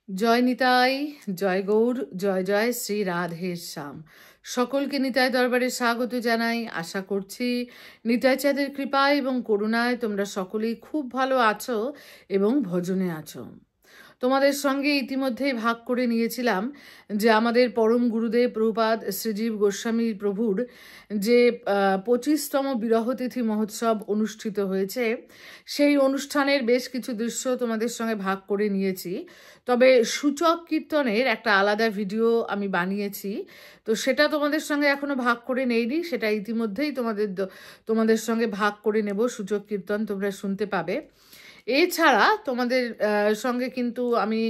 জয় নিতাই, জয় গৌর, জয় জয় শ্রী রাধে শ্যাম। সকলকে নিতাই দরবারে স্বাগত জানাই। আশা করছি নিতাই চাঁদের কৃপায় এবং করুণায় তোমরা সকলেই খুব ভালো আছো এবং ভজনে আছো। তোমাদের সঙ্গে ইতিমধ্যেই ভাগ করে নিয়েছিলাম যে আমাদের পরম গুরুদেব প্রভুপাদ শ্রীজীব গোস্বামী প্রভুর যে 25তম বিরহতিথি মহোৎসব অনুষ্ঠিত হয়েছে, সেই অনুষ্ঠানের বেশ কিছু দৃশ্য তোমাদের সঙ্গে ভাগ করে নিয়েছি। তবে সূচক কীর্তনের একটা আলাদা ভিডিও আমি বানিয়েছি, তো সেটা তোমাদের সঙ্গে এখনো ভাগ করে নেইনি, সেটা ইতিমধ্যেই তোমাদের সঙ্গে ভাগ করে নেব। সূচক কীর্তন তোমরা শুনতে পাবে। এছাড়া তোমাদের সঙ্গে কিন্তু আমি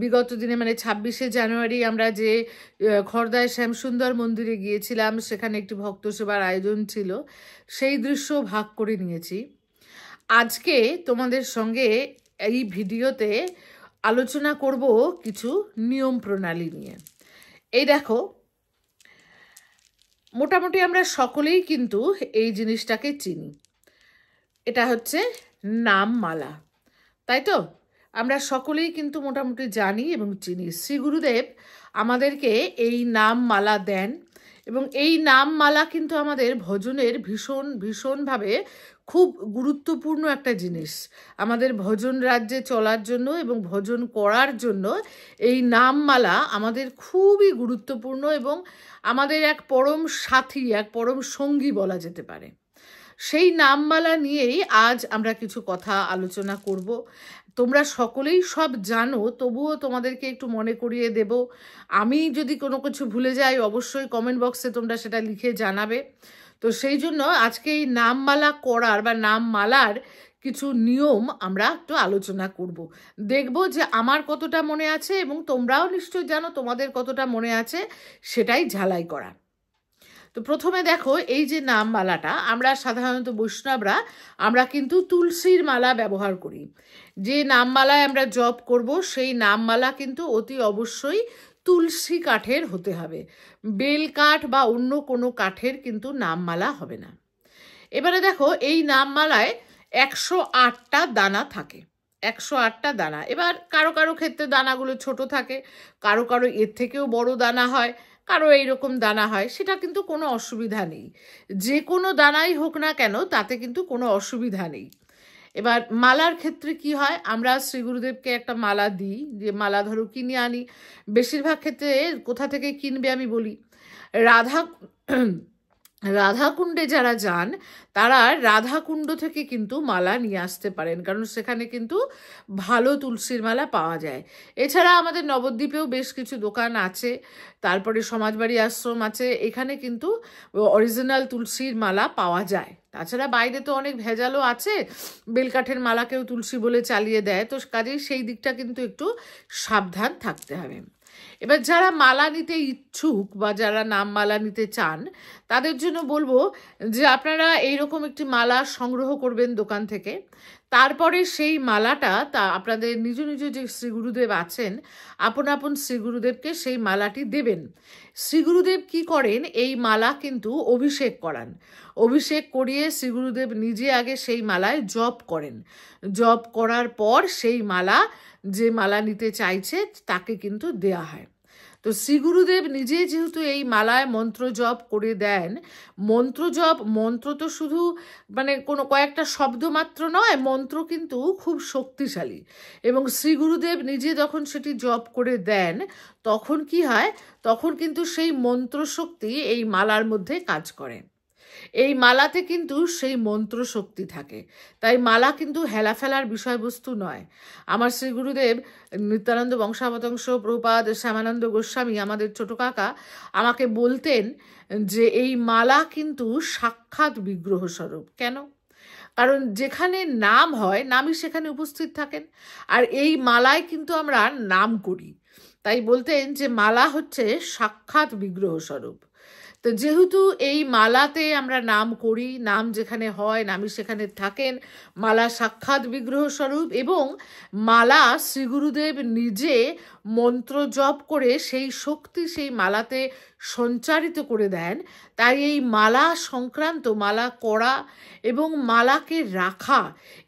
বিগত দিনে মানে 26শে জানুয়ারি আমরা যে খড়দায় শ্যামসুন্দর মন্দিরে গিয়েছিলাম, সেখানে একটি ভক্ত সেবার আয়োজন ছিল, সেই দৃশ্য ভাগ করে নিয়েছি। আজকে তোমাদের সঙ্গে এই ভিডিওতে আলোচনা করব কিছু নিয়ম প্রণালী নিয়ে। এই দেখো, মোটামুটি আমরা সকলেই কিন্তু এই জিনিসটাকে চিনি। এটা হচ্ছে নামমালা, তাই তো? আমরা সকলেই কিন্তু মোটামুটি জানি এবং চিনি। শ্রী গুরুদেব আমাদেরকে এই নামমালা দেন এবং এই নামমালা কিন্তু আমাদের ভজনের ভীষণভাবে খুব গুরুত্বপূর্ণ একটা জিনিস। আমাদের ভজন রাজ্যে চলার জন্য এবং ভজন করার জন্য এই নামমালা আমাদের খুবই গুরুত্বপূর্ণ এবং আমাদের এক পরম সাথী, এক পরম সঙ্গী বলা যেতে পারে। সেই নামমালা নিয়েই আজ আমরা কিছু কথা আলোচনা করব। তোমরা সকলেই সব জানো, তবুও তোমাদেরকে একটু মনে করিয়ে দেব। আমি যদি কোনো কিছু ভুলে যাই অবশ্যই কমেন্ট বক্সে তোমরা সেটা লিখে জানাবে। তো সেই জন্য আজকে এই নামমালা করার বা নামমালার কিছু নিয়ম আমরা একটু আলোচনা করব। দেখব যে আমার কতটা মনে আছে এবং তোমরাও নিশ্চয়ই জানো তোমাদের কতটা মনে আছে, সেটাই ঝালাই করা। তো প্রথমে দেখো, এই যে নামমালাটা আমরা সাধারণত বৈষ্ণবরা আমরা কিন্তু তুলসীর মালা ব্যবহার করি। যে নামমালায় আমরা জপ করব সেই নামমালা কিন্তু অতি অবশ্যই তুলসী কাঠের হতে হবে। বেল কাঠ বা অন্য কোনো কাঠের কিন্তু নামমালা হবে না। এবারে দেখো, এই নামমালায় 108টা দানা থাকে। 108টা দানা। এবার কারো কারো ক্ষেত্রে দানাগুলো ছোট থাকে, কারো কারো এর থেকেও বড় দানা হয়, কারো এইরকম দানা হয়, সেটা কিন্তু কোনো অসুবিধা নেই। যে কোনো দানাই হোক না কেন তাতে কিন্তু কোনো অসুবিধা নেই। এবার মালার ক্ষেত্রে কি হয়, আমরা শ্রী গুরুদেবকে একটা মালা দিই, যে মালা ধরো কিনে আনি। বেশিরভাগ ক্ষেত্রে কোথা থেকে কিনবে আমি বলি, রাধাকুণ্ডে যারা যান তারা রাধাকুণ্ড থেকে কিন্তু মালা নিয়ে আসতে পারেন, কারণ সেখানে কিন্তু ভালো তুলসীর মালা পাওয়া যায়। এছাড়া আমাদের নবদ্বীপেও বেশ কিছু দোকান আছে, তারপরে সমাজবাড়ি আশ্রম আছে, এখানে কিন্তু অরিজিনাল তুলসীর মালা পাওয়া যায়। তাছাড়া বাইরে তো অনেক ভেজালও আছে, বেলকাঠের মালাকেও তুলসী বলে চালিয়ে দেয়, তো কাজেই সেই দিকটা কিন্তু একটু সাবধান থাকতে হবে। এবার যারা মালা নিতে ইচ্ছুক বা যারা নাম মালা নিতে চান তাদের জন্য বলবো যে আপনারা এইরকম একটি মালা সংগ্রহ করবেন দোকান থেকে। তারপরে সেই মালাটা আপনাদের নিজ নিজ যে শ্রী গুরুদেব আছেন, আপন আপন শ্রী গুরুদেবকে সেই মালাটি দেবেন। শ্রী গুরুদেব কি করেন, এই মালা কিন্তু অভিষেক করান। অভিষেক করিয়ে শ্রী গুরুদেব নিজে আগে সেই মালায় জপ করেন। জপ করার পর সেই মালা যে মালা নিতে চাইছে তাকে কিন্তু দেয়া হয়। তো শ্রী গুরুদেব নিজে যেহেতু এই মালায় মন্ত্র জপ করে দেন, মন্ত্র তো শুধু মানে কোনো কয়েকটা শব্দ মাত্র নয়, মন্ত্র কিন্তু খুব শক্তিশালী। এবং শ্রী গুরুদেব নিজে যখন সেটি জপ করে দেন তখন কি হয়, তখন কিন্তু সেই মন্ত্র শক্তি এই মালার মধ্যে কাজ করে। এই মালাতে কিন্তু সেই মন্ত্র শক্তি থাকে, তাই মালা কিন্তু হেলাফেলার বিষয়বস্তু নয়। আমার শ্রী গুরুদেব নিত্যানন্দ বংশাবতংশ প্রভুপাদ শ্যামানন্দ গোস্বামী, আমাদের ছোট কাকা, আমাকে বলতেন যে এই মালা কিন্তু সাক্ষাৎ বিগ্রহ স্বরূপ। কেন? কারণ যেখানে নাম হয় নামই সেখানে উপস্থিত থাকেন, আর এই মালায় কিন্তু আমরা নাম করি। তাই বলতেন যে মালা হচ্ছে সাক্ষাৎ বিগ্রহ স্বরূপ। তো যেহেতু এই মালাতে আমরা নাম করি, নাম যেখানে হয় নামই সেখানে থাকেন, মালা সাক্ষাৎ বিগ্রহ স্বরূপ, এবং মালা শ্রীগুরুদেব নিজে মন্ত্র জপ করে সেই শক্তি সেই মালাতে সঞ্চারিত করে দেন। তাই এই মালা সংক্রান্ত, মালা করা এবং মালাকে রাখা,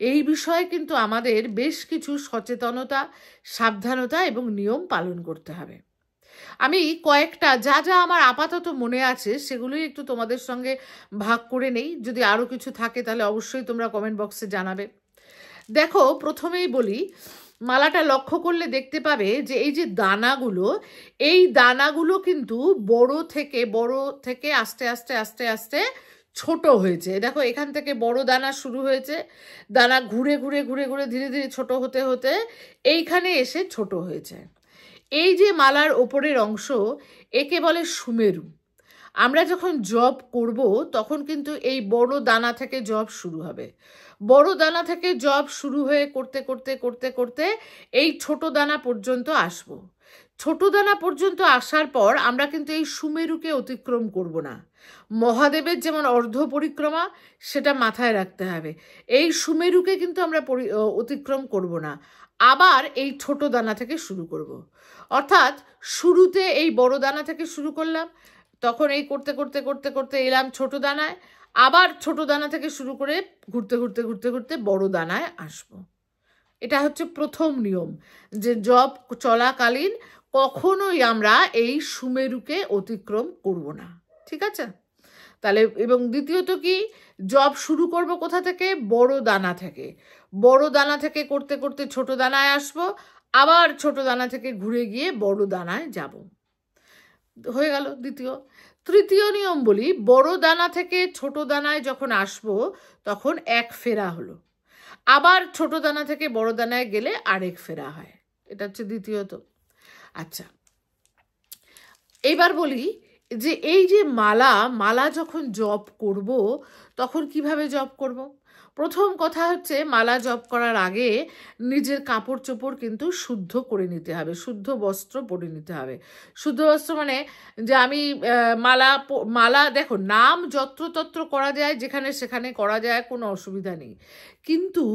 এই বিষয়ে কিন্তু আমাদের বেশ কিছু সচেতনতা, সাবধানতা এবং নিয়ম পালন করতে হবে। আমি কয়েকটা যা যা আমার আপাতত মনে আছে সেগুলোই একটু তোমাদের সঙ্গে ভাগ করে নেই। যদি আরও কিছু থাকে তাহলে অবশ্যই তোমরা কমেন্ট বক্সে জানাবে। দেখো, প্রথমেই বলি, মালাটা লক্ষ্য করলে দেখতে পাবে যে এই যে দানাগুলো, এই দানাগুলো কিন্তু বড় থেকে আস্তে আস্তে আস্তে আস্তে ছোট হয়েছে। দেখো, এখান থেকে বড় দানা শুরু হয়েছে, দানা ঘুরে ঘুরে ঘুরে ঘুরে ধীরে ধীরে ছোট হতে হতে এইখানে এসে ছোট হয়েছে। এই যে মালার ওপরের অংশ, একে বলে সুমেরু। আমরা যখন জপ করব তখন কিন্তু এই বড় দানা থেকে জপ শুরু হবে। বড় দানা থেকে জপ শুরু হয়ে করতে করতে করতে করতে এই ছোট দানা পর্যন্ত আসব। ছোট দানা পর্যন্ত আসার পর আমরা কিন্তু এই সুমেরুকে অতিক্রম করব না। মহাদেবের যেমন অর্ধ পরিক্রমা, সেটা মাথায় রাখতে হবে। এই সুমেরুকে কিন্তু আমরা অতিক্রম করব না, আবার এই ছোট দানা থেকে শুরু করব। অর্থাৎ শুরুতে এই বড় দানা থেকে শুরু করলাম, তখন এই করতে করতে করতে করতে এলাম ছোট দানায়, আবার ছোট দানা থেকে শুরু করে ঘুরতে ঘুরতে ঘুরতে ঘুরতে বড় দানায় আসব। এটা হচ্ছে প্রথম নিয়ম, যে জপ চলাকালীন কখনোই আমরা এই সুমেরুকে অতিক্রম করব না। ঠিক আছে? তাহলে, এবং দ্বিতীয়ত কি, জব শুরু করব কোথা থেকে? বড় দানা থেকে। বড় দানা থেকে করতে করতে ছোট দানায় আসব, আবার ছোট দানা থেকে ঘুরে গিয়ে বড় দানায় যাব। হয়ে গেল দ্বিতীয়। তৃতীয় নিয়ম বলি, বড় দানা থেকে ছোট দানায় যখন আসব তখন এক ফেরা হলো, আবার ছোট দানা থেকে বড় দানায় গেলে আরেক ফেরা হয়। এটা হচ্ছে দ্বিতীয়ত। আচ্ছা, এবার বলি যে এই যে মালা যখন জপ করব তখন কিভাবে জপ করব। প্রথম কথা হচ্ছে, মালা জপ করার আগে নিজের কাপড় চোপড় কিন্তু শুদ্ধ করে নিতে হবে, শুদ্ধ বস্ত্র পরে নিতে হবে। শুদ্ধ বস্ত্র মানে যে আমি মালা দেখো, নাম যত্রতত্র করা যায়, যেখানে সেখানে করা যায়, কোনো অসুবিধা নেই। কিন্তু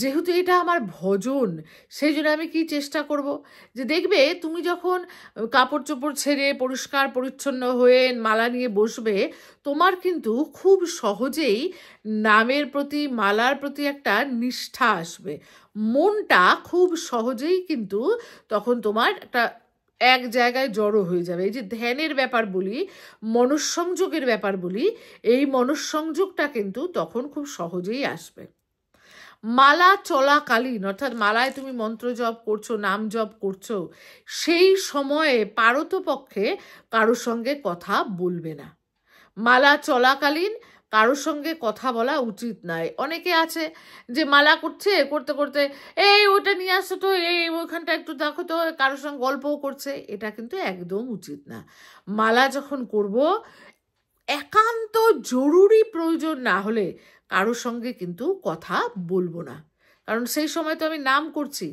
যেহেতু এটা আমার ভজন, সেই জন্য আমি কি চেষ্টা করব, যে দেখবে তুমি যখন কাপড় চোপড় ছেড়ে পরিষ্কার পরিচ্ছন্ন হয়ে মালা নিয়ে বসবে, তোমার কিন্তু খুব সহজেই নামের প্রতি, মালার প্রতি একটা নিষ্ঠা আসবে। মনটা খুব সহজেই কিন্তু তখন তোমার একটা এক জায়গায় জড়ো হয়ে যাবে। এই যে ধ্যানের ব্যাপার বলি, মনঃসংযোগের ব্যাপার বলি, এই মনঃসংযোগটা কিন্তু তখন খুব সহজেই আসবে। মালা চলাকালীন, অর্থাৎ মালায় তুমি মন্ত্র জপ করছো, নাম জপ করছো, সেই সময়ে পারতপক্ষে কারোর সঙ্গে কথা বলবে না। মালা চলাকালীন কারোর সঙ্গে কথা বলা উচিত নয়। অনেকে আছে যে মালা করছে, করতে করতে এই ওটা নিয়ে আসছো তো, এই ওইখানটা একটু দেখো তো, কারোর সঙ্গে গল্পও করছে। এটা কিন্তু একদম উচিত না। মালা যখন করব, একান্ত জরুরি প্রয়োজন না হলে কারোর সঙ্গে কিন্তু কথা বলবো না, কারণ সেই সময় তো আমি নাম করছি,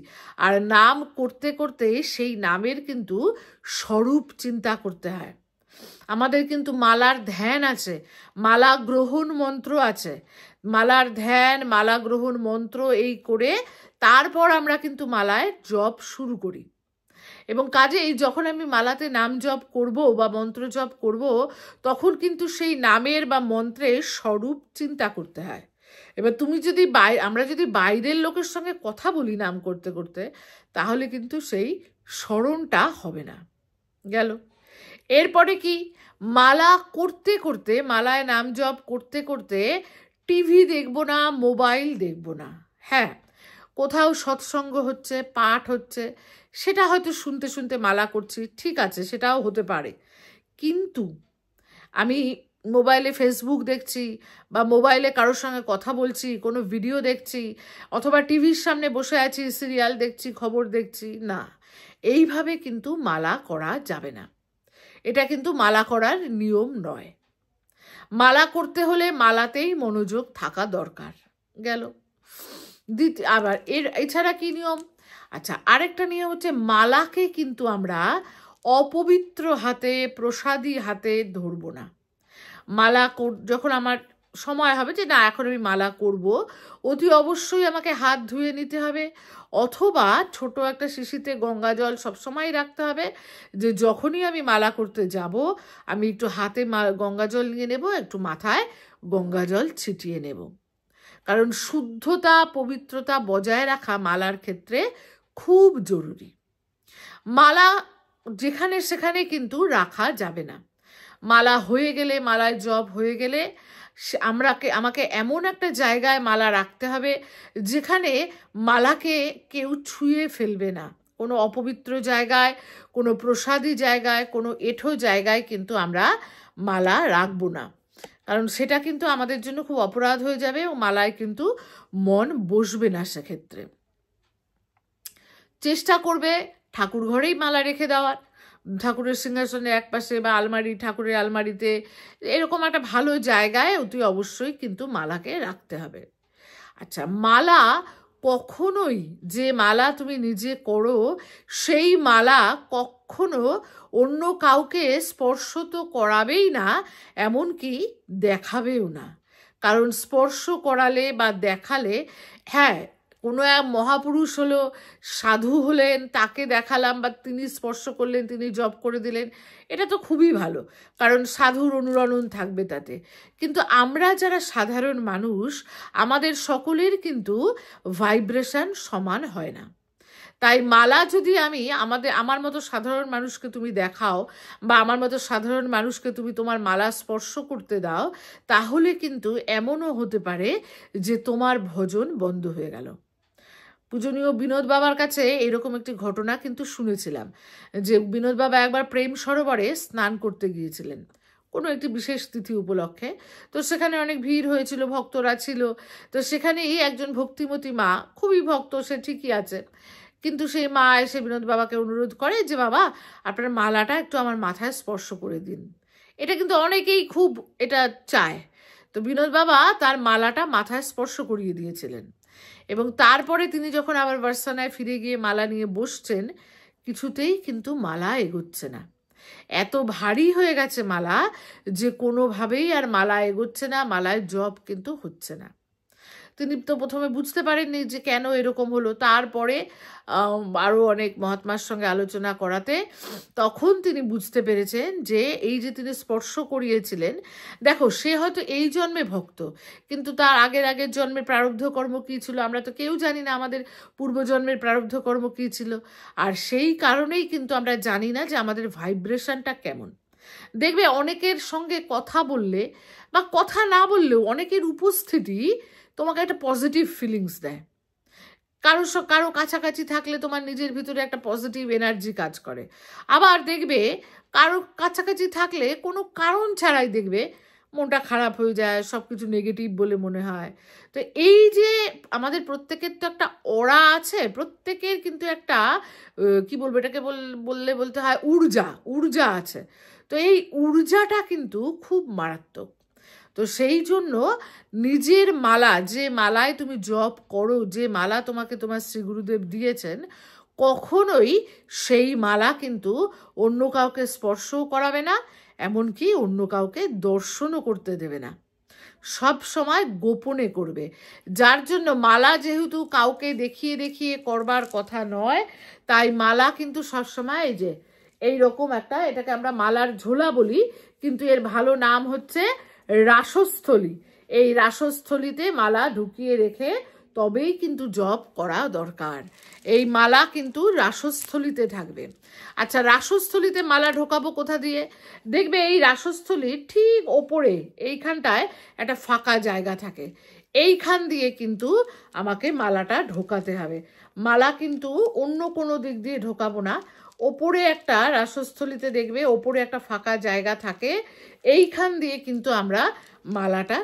আর নাম করতে করতে সেই নামের কিন্তু স্বরূপ চিন্তা করতে হয়। আমাদের কিন্তু মালার ধ্যান আছে, মালা গ্রহণ মন্ত্র আছে। মালার ধ্যান, মালা গ্রহণ মন্ত্র এই করে তারপর আমরা কিন্তু মালায় জপ শুরু করি। এবং কাজেই যখন আমি মালাতে নাম জপ করব বা মন্ত্র জপ করব, তখন কিন্তু সেই নামের বা মন্ত্রের স্বরূপ চিন্তা করতে হয়। এবার তুমি যদি আমরা যদি বাইরের লোকের সঙ্গে কথা বলি নাম করতে করতে, তাহলে কিন্তু সেই স্মরণটা হবে না। গেল। এরপরে কি, মালা করতে করতে, মালায় নাম জপ করতে করতে টিভি দেখব না, মোবাইল দেখব না। হ্যাঁ, কোথাও সৎসঙ্গ হচ্ছে, পাঠ হচ্ছে, সেটা হয়তো শুনতে শুনতে মালা করছি, ঠিক আছে, সেটাও হতে পারে। কিন্তু আমি মোবাইলে ফেসবুক দেখছি, বা মোবাইলে কারোর সঙ্গে কথা বলছি, কোনো ভিডিও দেখছি, অথবা টিভির সামনে বসে আছি, সিরিয়াল দেখছি, খবর দেখছি, না, এইভাবে কিন্তু মালা করা যাবে না। এটা কিন্তু মালা করার নিয়ম নয়। মালা করতে হলে মালাতেই মনোযোগ থাকা দরকার। গেল। আবার এছাড়া কি নিয়ম? আচ্ছা, আরেকটা নিয়ম হচ্ছে, মালাকে কিন্তু আমরা অপবিত্র হাতে, প্রসাদী হাতে ধরবো না। মালা যখন আমার সময় হবে যে না এখন আমি মালা করব, অতি অবশ্যই আমাকে হাত ধুয়ে নিতে হবে, অথবা ছোট একটা শিশিতে গঙ্গা জল সবসময় রাখতে হবে, যে যখনই আমি মালা করতে যাব আমি একটু হাতে গঙ্গা জল নিয়ে নেব, একটু মাথায় গঙ্গা জল ছিটিয়ে নেব। কারণ শুদ্ধতা পবিত্রতা বজায় রাখা মালার ক্ষেত্রে খুব জরুরি। মালা যেখানে সেখানে কিন্তু রাখা যাবে না। মালা হয়ে গেলে, মালায় জপ হয়ে গেলে আমাকে এমন একটা জায়গায় মালা রাখতে হবে যেখানে মালাকে কেউ ছুঁয়ে ফেলবে না। কোনো অপবিত্র জায়গায়, কোনো প্রসাদী জায়গায়, কোনো এঁঠো জায়গায় কিন্তু আমরা মালা রাখবো না, কারণ সেটা কিন্তু আমাদের জন্য খুব অপরাধ হয়ে যাবে ও মালায় কিন্তু মন বসবে না। সেক্ষেত্রে চেষ্টা করবে ঠাকুর ঘরেই মালা রেখে দেওয়ার, ঠাকুরের সিংহাসনের একপাশে বা আলমারি, ঠাকুরের আলমারিতে, এরকম একটা ভালো জায়গায় অতি অবশ্যই কিন্তু মালাকে রাখতে হবে। আচ্ছা, মালা কখনোই, যে মালা তুমি নিজে করো সেই মালা কখনো অন্য কাউকে স্পর্শ তো করাবেই না, এমনকি দেখাবেও না। কারণ স্পর্শ করালে বা দেখালে, হ্যাঁ কোনো এক মহাপুরুষ হলো, সাধু হলেন, তাকে দেখালাম বা তিনি স্পর্শ করলেন, তিনি জপ করে দিলেন, এটা তো খুবই ভালো, কারণ সাধুর অনুরণন থাকবে তাতে। কিন্তু আমরা যারা সাধারণ মানুষ, আমাদের সকলের কিন্তু ভাইব্রেশন সমান হয় না। তাই মালা যদি আমি আমার মতো সাধারণ মানুষকে তুমি দেখাও বা আমার মতো সাধারণ মানুষকে তুমি তোমার মালা স্পর্শ করতে দাও, তাহলে কিন্তু এমনও হতে পারে যে তোমার ভজন বন্ধ হয়ে গেল। পূজনীয় বিনোদ বাবার কাছে এরকম একটি ঘটনা কিন্তু শুনেছিলাম, যে বিনোদ বাবা একবার প্রেম সরোবরে স্নান করতে গিয়েছিলেন কোনো একটি বিশেষ তিথি উপলক্ষে। তো সেখানে অনেক ভিড় হয়েছিল, ভক্তরা ছিল। তো সেখানেই একজন ভক্তিমতী মা, খুবই ভক্ত সে ঠিকই আছে, কিন্তু সেই মা এসে বিনোদ বাবাকে অনুরোধ করে যে বাবা আপনার মালাটা একটু আমার মাথায় স্পর্শ করে দিন। এটা কিন্তু অনেকেই খুব এটা চায়। তো বিনোদ বাবা তার মালাটা মাথায় স্পর্শ করিয়ে দিয়েছিলেন, এবং তারপরে তিনি যখন আবার বার্সানায় ফিরে গিয়ে মালা নিয়ে বসছেন, কিছুতেই কিন্তু মালা এগোচ্ছে না। এত ভারী হয়ে গেছে মালা যে কোনোভাবেই আর মালা এগোচ্ছে না, মালায় জপ কিন্তু হচ্ছে না। তিনি তো প্রথমে বুঝতে পারেননি যে কেন এরকম হলো। তারপরে আরও অনেক মহাত্মার সঙ্গে আলোচনা করাতে তখন তিনি বুঝতে পেরেছেন যে এই যে তিনি স্পর্শ করিয়েছিলেন, দেখো সে হয়তো এই জন্মে ভক্ত, কিন্তু তার আগের জন্মের প্রারব্ধ কর্ম কী ছিল আমরা তো কেউ জানি না, আমাদের পূর্বজন্মের প্রারব্ধ কর্ম কী ছিল। আর সেই কারণেই কিন্তু আমরা জানি না যে আমাদের ভাইব্রেশনটা কেমন। দেখবে অনেকের সঙ্গে কথা বললে বা কথা না বললেও অনেকের উপস্থিতি তোমাকে একটা পজিটিভ ফিলিংস দেয়। কারো কাছাকাছি থাকলে তোমার নিজের ভিতরে একটা পজিটিভ এনার্জি কাজ করে। আবার দেখবে কারো কাছাকাছি থাকলে কোনো কারণ ছাড়াই দেখবে মনটা খারাপ হয়ে যায়, সব কিছু নেগেটিভ বলে মনে হয়। তো এই যে আমাদের প্রত্যেকের তো একটা অরা আছে, প্রত্যেকের কিন্তু একটা কি বলবো এটাকে বলতে হয় ঊর্জা আছে। তো এই ঊর্জাটা কিন্তু খুব মারাত্মক। তো সেই জন্য নিজের মালা, যে মালায় তুমি জপ করো, যে মালা তোমাকে তোমার শ্রী গুরুদেব দিয়েছেন, কখনোই সেই মালা কিন্তু অন্য কাউকে স্পর্শও করাবে না, এমনকি অন্য কাউকে দর্শনও করতে দেবে না। সব সময় গোপনে করবে। যার জন্য মালা যেহেতু কাউকে দেখিয়ে দেখিয়ে করবার কথা নয়, তাই মালা কিন্তু সবসময় এই যে এইরকম একটা, এটাকে আমরা মালার ঝোলা বলি, কিন্তু এর ভালো নাম হচ্ছে রাসস্থলী। এই রাসস্থলীতে মালা ঢুকিয়ে রেখে তবেই কিন্তু জপ করা দরকার। এই মালা কিন্তু রাসস্থলীতে থাকবে। আচ্ছা, রাসস্থলীতে মালা ঢোকাবো কোথা দিয়ে? দেখবে এই রাসস্থলীর ঠিক ওপরে এইখানটায় একটা ফাঁকা জায়গা থাকে, এইখান দিয়ে কিন্তু আমাকে মালাটা ঢোকাতে হবে। মালা কিন্তু অন্য কোনো দিক দিয়ে ঢোকাবো না। ওপরে একটা রাসস্থলীতে দেখবে ওপরে একটা ফাঁকা জায়গা থাকে, এইখান দিয়ে কিন্তু আমরা মালাটা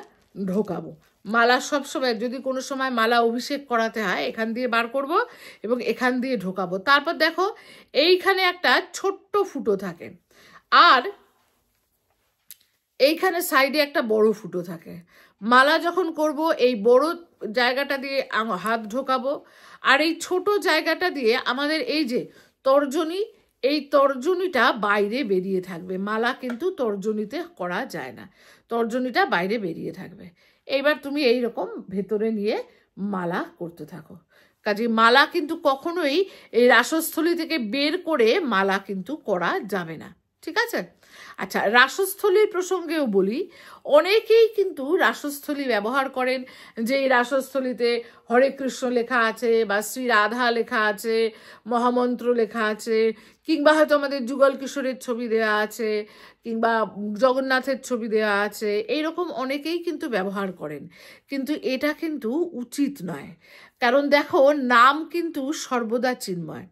ঢোকাবো। মালা সবসময় যদি কোনো সময় মালা অভিষেক করাতে হয় এখান দিয়ে বার করব এবং এখান দিয়ে ঢোকাবো। তারপর দেখো এইখানে একটা ছোট্ট ফুটো থাকে, আর এইখানে সাইডে একটা বড় ফুটো থাকে। মালা যখন করব এই বড় জায়গাটা দিয়ে হাত ঢোকাবো, আর এই ছোট জায়গাটা দিয়ে আমাদের এই যে তর্জনী, এই তর্জনীটা বাইরে বেরিয়ে থাকবে। মালা কিন্তু তর্জনীতে করা যায় না, তর্জনীটা বাইরে বেরিয়ে থাকবে। এইবার তুমি এই রকম ভেতরে নিয়ে মালা করতে থাকো। কাজে মালা কিন্তু কখনোই এই রাসস্থলী থেকে বের করে মালা কিন্তু করা যাবে না, ঠিক আছে? আচ্ছা, রাসস্থলীর প্রসঙ্গেও বলি, অনেকেই কিন্তু রাসস্থলী ব্যবহার করেন যে এই রাসস্থলীতে হরে কৃষ্ণ লেখা আছে বা শ্রী রাধা লেখা আছে, মহামন্ত্র লেখা আছে, কিংবা হয়তো আমাদের যুগল কিশোরের ছবি দেওয়া আছে, কিংবা জগন্নাথের ছবি দেওয়া আছে, এইরকম অনেকেই কিন্তু ব্যবহার করেন। কিন্তু এটা কিন্তু উচিত নয়, কারণ দেখো নাম কিন্তু সর্বদা চিন্ময়।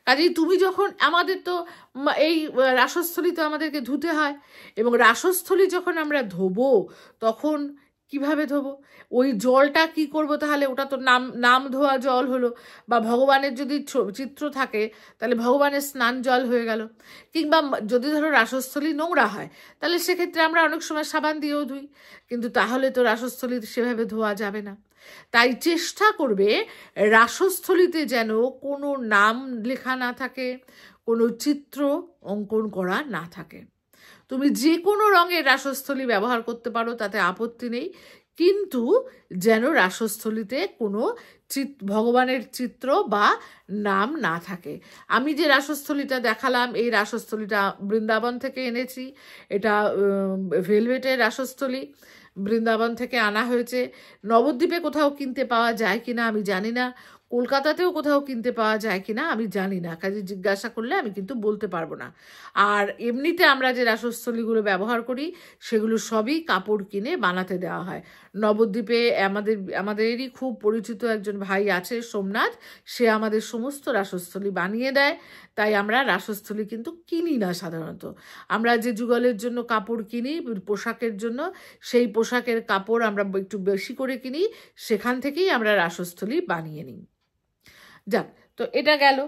কাজেই তুমি যখন, আমাদের তো এই রাসস্থলী তো আমাদেরকে ধুতে হয়, এবং রাসস্থলী যখন আমরা ধোবো তখন কিভাবে ধোবো? ওই জলটা কি করব তাহলে? ওটা তো নাম ধোয়া জল হলো, বা ভগবানের যদি চিত্র থাকে তাহলে ভগবানের স্নান জল হয়ে গেল। কিংবা যদি ধরো রাসস্থলী নোংরা হয় তাহলে সেক্ষেত্রে আমরা অনেক সময় সাবান দিয়েও ধুই, কিন্তু তাহলে তো রাসস্থলী সেভাবে ধোয়া যাবে না। তাই চেষ্টা করবে রাসস্থলীতে যেন কোনো নাম লেখা না থাকে, কোনো চিত্র অঙ্কন করা না থাকে। তুমি যে কোনো রঙের রাসস্থলী ব্যবহার করতে পারো, তাতে আপত্তি নেই, কিন্তু যেন রাসস্থলীতে কোনো ভগবানের চিত্র বা নাম না থাকে। আমি যে রাসস্থলীটা দেখালাম, এই রাসস্থলীটা বৃন্দাবন থেকে এনেছি। এটা ভেলভেটের রাসস্থলী, বৃন্দাবন থেকে আনা হয়েছে। নবদ্বীপে কোথাও কিনতে পাওয়া যায় কিনা আমি জানি না, কলকাতাতেও কোথাও কিনতে পাওয়া যায় কিনা আমি জানি না, কাজে জিজ্ঞাসা করলে আমি কিন্তু বলতে পারবো না। আর এমনিতে আমরা যে রাসস্থলীগুলো ব্যবহার করি সেগুলো সবই কাপড় কিনে বানাতে দেওয়া হয়। নবদ্বীপে আমাদেরই খুব পরিচিত একজন ভাই আছে, সোমনাথ, সে আমাদের সমস্ত রাসস্থলী বানিয়ে দেয়। তাই আমরা রাসস্থলী কিন্তু কিনি না সাধারণত। আমরা যে যুগলের জন্য কাপড় কিনি পোশাকের জন্য, সেই পোশাকের কাপড় আমরা একটু বেশি করে কিনি, সেখান থেকেই আমরা রাসস্থলী বানিয়ে নিই। যাক, তো এটা গেল।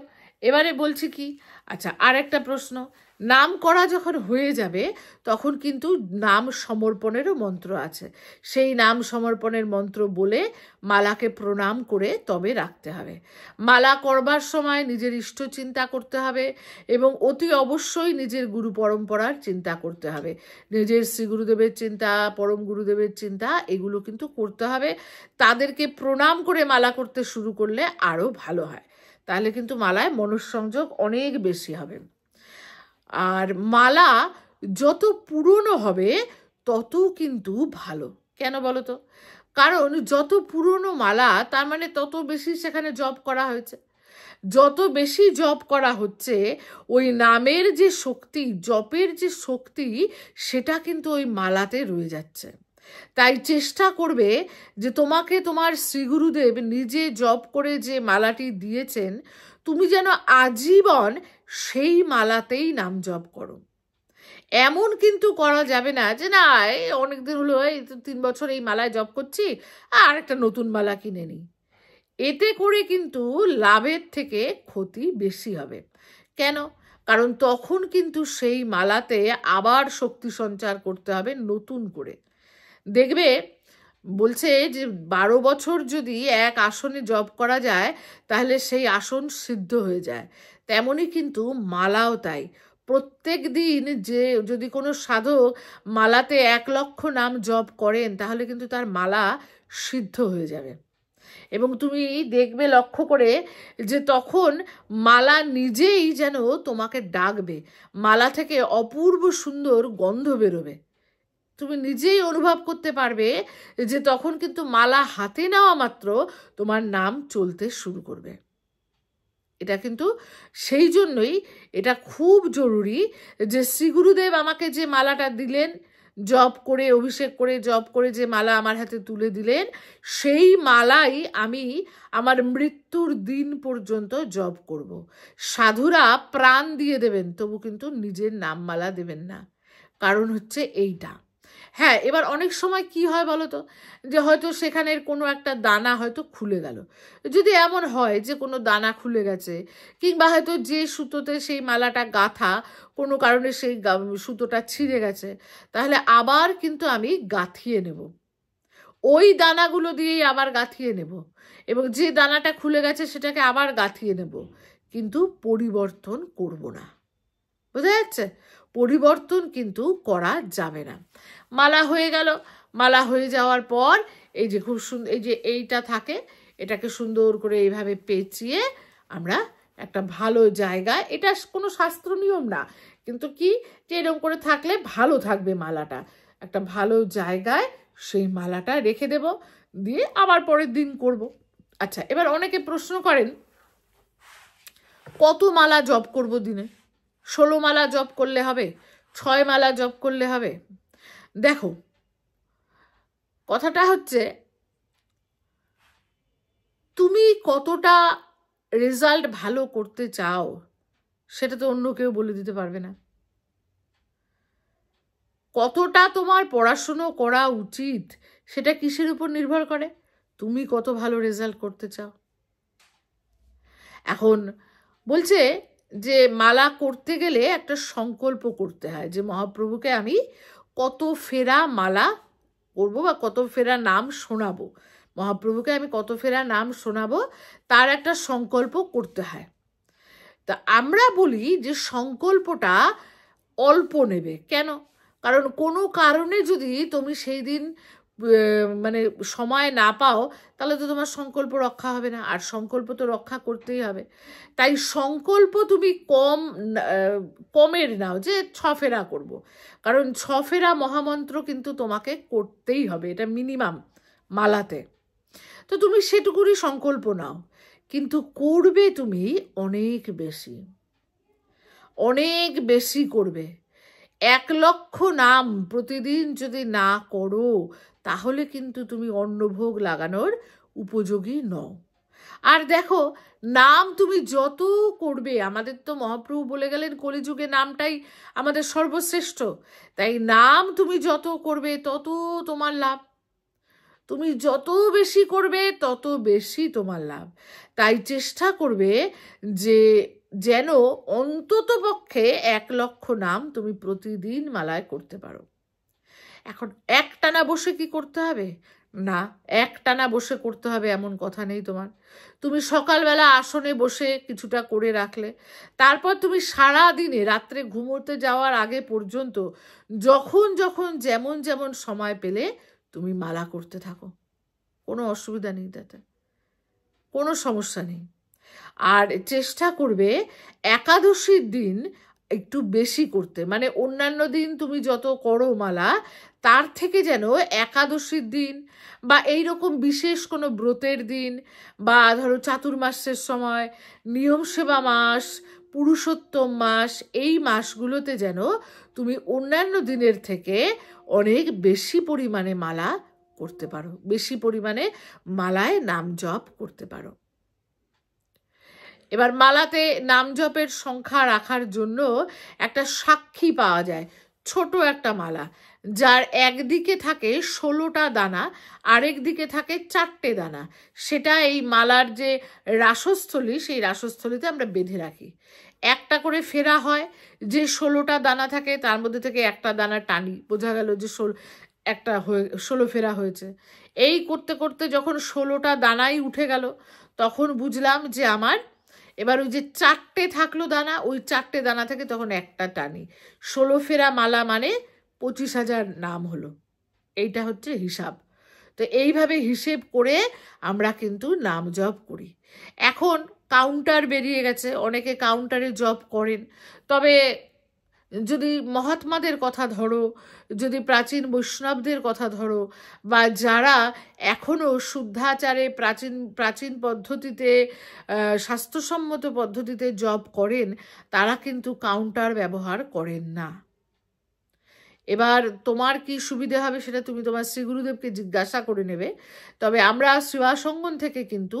এবারে বলছি কি, আচ্ছা আর একটা প্রশ্ন, নাম করা যখন হয়ে যাবে তখন কিন্তু নাম সমর্পণেরও মন্ত্র আছে। সেই নাম সমর্পণের মন্ত্র বলে মালাকে প্রণাম করে তবে রাখতে হবে। মালা করবার সময় নিজের ইষ্ট চিন্তা করতে হবে, এবং অতি অবশ্যই নিজের গুরু পরম্পরার চিন্তা করতে হবে। নিজের শ্রী গুরুদেবের চিন্তা, পরম গুরুদেবের চিন্তা, এগুলো কিন্তু করতে হবে। তাদেরকে প্রণাম করে মালা করতে শুরু করলে আরও ভালো হয়, তাহলে কিন্তু মালায় মনঃসংযোগ অনেক বেশি হবে। আর মালা যত পুরনো হবে তত কিন্তু ভালো। কেন বলো তো? কারণ যত পুরনো মালা তার মানে তত বেশি সেখানে জপ করা হয়েছে। যত বেশি জপ করা হচ্ছে, ওই নামের যে শক্তি, জপের যে শক্তি, সেটা কিন্তু ওই মালাতে রয়ে যাচ্ছে। তাই চেষ্টা করবে যে তোমাকে তোমার শ্রীগুরুদেব নিজে জপ করে যে মালাটি দিয়েছেন, তুমি যেন আজীবন সেই মালাতেই নাম জপ করো। এমন কিন্তু করা যাবে না যে না এই অনেকদিন হলো, এই 3 বছর এই মালায় জপ করছি, আর একটা নতুন মালা কিনে নিই। এতে করে কিন্তু লাভের থেকে ক্ষতি বেশি হবে। কেন? কারণ তখন কিন্তু সেই মালাতে আবার শক্তি সঞ্চার করতে হবে নতুন করে। দেখবে বলছে যে 12 বছর যদি এক আসনে জপ করা যায় তাহলে সেই আসন সিদ্ধ হয়ে যায়। তেমনই কিন্তু মালাও তাই। প্রত্যেক দিন যে যদি কোনো সাধক মালাতে 1 লক্ষ নাম জপ করেন তাহলে কিন্তু তার মালা সিদ্ধ হয়ে যাবে। এবং তুমি দেখবে লক্ষ্য করে যে তখন মালা নিজেই যেন তোমাকে ডাকবে, মালা থেকে অপূর্ব সুন্দর গন্ধ বেরোবে। তুমি নিজেই অনুভব করতে পারবে যে তখন কিন্তু মালা হাতে নেওয়া মাত্র তোমার নাম চলতে শুরু করবে। এটা কিন্তু সেই জন্যই এটা খুব জরুরি যে শ্রী গুরুদেব আমাকে যে মালাটা দিলেন, জপ করে অভিষেক করে জপ করে যে মালা আমার হাতে তুলে দিলেন, সেই মালাই আমি আমার মৃত্যুর দিন পর্যন্ত জপ করব। সাধুরা প্রাণ দিয়ে দেবেন, তবু কিন্তু নিজের নামমালা দেবেন না। কারণ হচ্ছে এইটা। হ্যাঁ, এবার অনেক সময় কি হয় বলো তো, যে হয়তো সেখানের কোনো একটা দানা হয়তো খুলে গেল। যদি এমন হয় যে কোনো দানা খুলে গেছে, কিংবা হয়তো যে সুতোতে সেই মালাটা গাঁথা কোনো কারণে সেই সুতোটা ছিঁড়ে গেছে, তাহলে আবার কিন্তু আমি গাঁথিয়ে নেব, ওই দানাগুলো দিয়েই আবার গাঁথিয়ে নেব, এবং যে দানাটা খুলে গেছে সেটাকে আবার গাঁথিয়ে নেব, কিন্তু পরিবর্তন করব না। বোঝা যাচ্ছে? পরিবর্তন কিন্তু করা যাবে না। মালা হয়ে গেল। মালা হয়ে যাওয়ার পর এই যে খুব সুন্দর, এই যে এইটা থাকে, এটাকে সুন্দর করে এইভাবে পেঁচিয়ে আমরা একটা ভালো জায়গায়, এটা কোনো শাস্ত্র নিয়ম না, কিন্তু কি যে এরকম করে থাকলে ভালো থাকবে মালাটা, একটা ভালো জায়গায় সেই মালাটা রেখে দেব, দিয়ে আবার পরের দিন করব। আচ্ছা, এবার অনেকে প্রশ্ন করেন কত মালা জপ করব দিনে? 16 মালা জপ করলে হবে? 6 মালা জপ করলে হবে? দেখো, কথাটা হচ্ছে তুমি কতটা রেজাল্ট ভালো করতে চাও সেটা তো অন্য কেউ বলে দিতে পারবে না। কতটা তোমার পড়াশুনো করা উচিত সেটা কিসের উপর নির্ভর করে? তুমি কত ভালো রেজাল্ট করতে চাও। এখন বলছে যে মালা করতে গেলে একটা সংকল্প করতে হয়, যে মহাপ্রভুকে আমি কত ফেরা মালা করবো বা কত ফেরা নাম শোনাবো, মহাপ্রভুকে আমি কত ফেরা নাম শোনাবো, তার একটা সংকল্প করতে হয়। তা আমরা বলি যে সংকল্পটা অল্প নেবে। কেন? কারণ কোনো কারণে যদি তুমি সেই দিন মানে সময় না পাও, তাহলে তো তোমার সংকল্প রক্ষা হবে না, আর সংকল্প তো রক্ষা করতেই হবে। তাই সংকল্প তুমি কমের নাও, যে 6 ফেরা করব, কারণ 6 ফেরা মহামন্ত্র কিন্তু তোমাকে করতেই হবে, এটা মিনিমাম মালাতে। তো তুমি সেটুকুরই সংকল্প নাও, কিন্তু করবে তুমি অনেক বেশি, অনেক বেশি করবে। 1 লক্ষ নাম প্রতিদিন যদি না করো, তাহলে কিন্তু তুমি অন্নভোগ লাগানোর উপযোগী নও। আর দেখো, নাম তুমি যত করবে, আমাদের তো মহাপ্রভু বলে গেলেন কলিযুগে নামটাই আমাদের সর্বশ্রেষ্ঠ, তাই নাম তুমি যত করবে তত তোমার লাভ। তুমি যত বেশি করবে তত বেশি তোমার লাভ। তাই চেষ্টা করবে যে যেন অন্তত পক্ষে 1 লক্ষ নাম তুমি প্রতিদিন মালায় করতে পারো। এখন একটানা বসে কি করতে হবে? না, একটানা বসে করতে হবে এমন কথা নেই তোমার। তুমি সকালবেলা আসনে বসে কিছুটা করে রাখলে, তারপর তুমি সারা দিনে রাত্রে ঘুমোতে যাওয়ার আগে পর্যন্ত যখন যখন যেমন যেমন সময় পেলে তুমি মালা করতে থাকো, কোনো অসুবিধা নেই, তাতে কোনো সমস্যা নেই। আর চেষ্টা করবে একাদশীর দিন একটু বেশি করতে, মানে অন্যান্য দিন তুমি যত করো মালা, তার থেকে যেন একাদশীর দিন বা এই রকম বিশেষ কোনো ব্রতের দিন, বা ধরো চাতুর্মাসের সময়, নিয়ম সেবা মাস, পুরুষোত্তম মাস, এই মাসগুলোতে যেন তুমি অন্যান্য দিনের থেকে অনেক বেশি পরিমাণে মালা করতে পারো, বেশি পরিমাণে মালায় নাম জপ করতে পারো। এবার মালাতে নাম জপের সংখ্যা রাখার জন্য একটা সাক্ষী পাওয়া যায়, ছোট একটা মালা, যার একদিকে থাকে 16টা দানা, আরেক দিকে থাকে 4টে দানা। সেটা এই মালার যে রাসস্থলী, সেই রাসস্থলীতে আমরা বেঁধে রাখি। একটা করে ফেরা হয়, যে 16টা দানা থাকে তার মধ্যে থেকে একটা দানা টানি, বোঝা গেল যে 16 ফেরা হয়েছে। এই করতে করতে যখন 16টা দানাই উঠে গেল, তখন বুঝলাম যে আমার এবার ওই যে 4টে থাকলো দানা, ওই 4টে দানা থেকে তখন একটা টানি, 16 ফেরা মালা মানে 25,000 নাম হলো। এইটা হচ্ছে হিসাব। তো এইভাবে হিসেব করে আমরা কিন্তু নাম জপ করি। এখন কাউন্টার বেরিয়ে গেছে, অনেকে কাউন্টারে জপ করেন, তবে যদি মহাত্মাদের কথা ধরো, যদি প্রাচীন বৈষ্ণবদের কথা ধরো, বা যারা এখনও শুদ্ধাচারে প্রাচীন প্রাচীন পদ্ধতিতে, স্বাস্থ্যসম্মত পদ্ধতিতে জপ করেন, তারা কিন্তু কাউন্টার ব্যবহার করেন না। এবার তোমার কি সুবিধে হবে সেটা তুমি তোমার শ্রীগুরুদেবকে জিজ্ঞাসা করে নেবে। তবে আমরা শ্রীবাসঙ্গন থেকে কিন্তু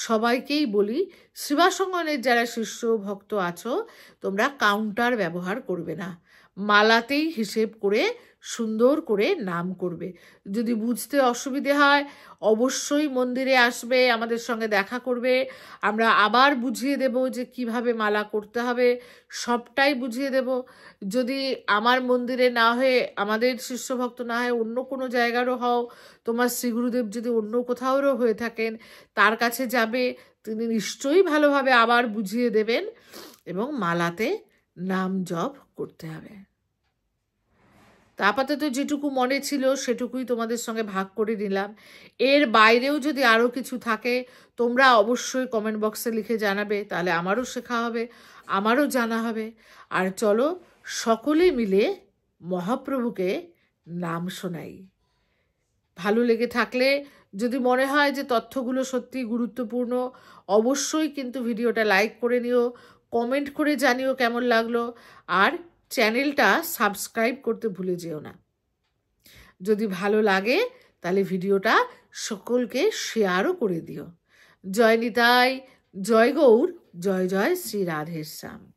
সবাইকেই বলি, শ্রীবাসঙ্গনের যারা শিষ্য ভক্ত আছো, তোমরা কাউন্টার ব্যবহার করবে না, মালাতেই হিসেব করে সুন্দর করে নাম করবে। যদি বুঝতে অসুবিধে হয় অবশ্যই মন্দিরে আসবে, আমাদের সঙ্গে দেখা করবে, আমরা আবার বুঝিয়ে দেব যে কিভাবে মালা করতে হবে, সবটাই বুঝিয়ে দেব। যদি আমার মন্দিরে না হয়ে, আমাদের শিষ্যভক্ত না হয়ে অন্য কোনো জায়গারও হও, তোমার শ্রীগুরুদেব যদি অন্য কোথাওরও হয়ে থাকেন, তার কাছে যাবে, তিনি নিশ্চয়ই ভালোভাবে আবার বুঝিয়ে দেবেন এবং মালাতে নাম জপ করতে হবে। তা আপাতত যেটুকু মনে ছিল সেটুকুই তোমাদের সঙ্গে ভাগ করে নিলাম। এর বাইরেও যদি আরও কিছু থাকে তোমরা অবশ্যই কমেন্ট বক্সে লিখে জানাবে, তাহলে আমারও শেখা হবে, আমারও জানা হবে। আর চলো সকলে মিলে মহাপ্রভুকে নাম শোনাই। ভালো লেগে থাকলে, যদি মনে হয় যে তথ্যগুলো সত্যি গুরুত্বপূর্ণ, অবশ্যই কিন্তু ভিডিওটা লাইক করে নিও, কমেন্ট করে জানিও কেমন লাগলো, আর চ্যানেলটা সাবস্ক্রাইব করতে ভুলে যেও না। যদি ভালো লাগে তাহলে ভিডিওটা সকলকে শেয়ারও করে দিও। জয় নিতাই, জয় গৌর, জয় জয় শ্রী রাধেশ্যাম।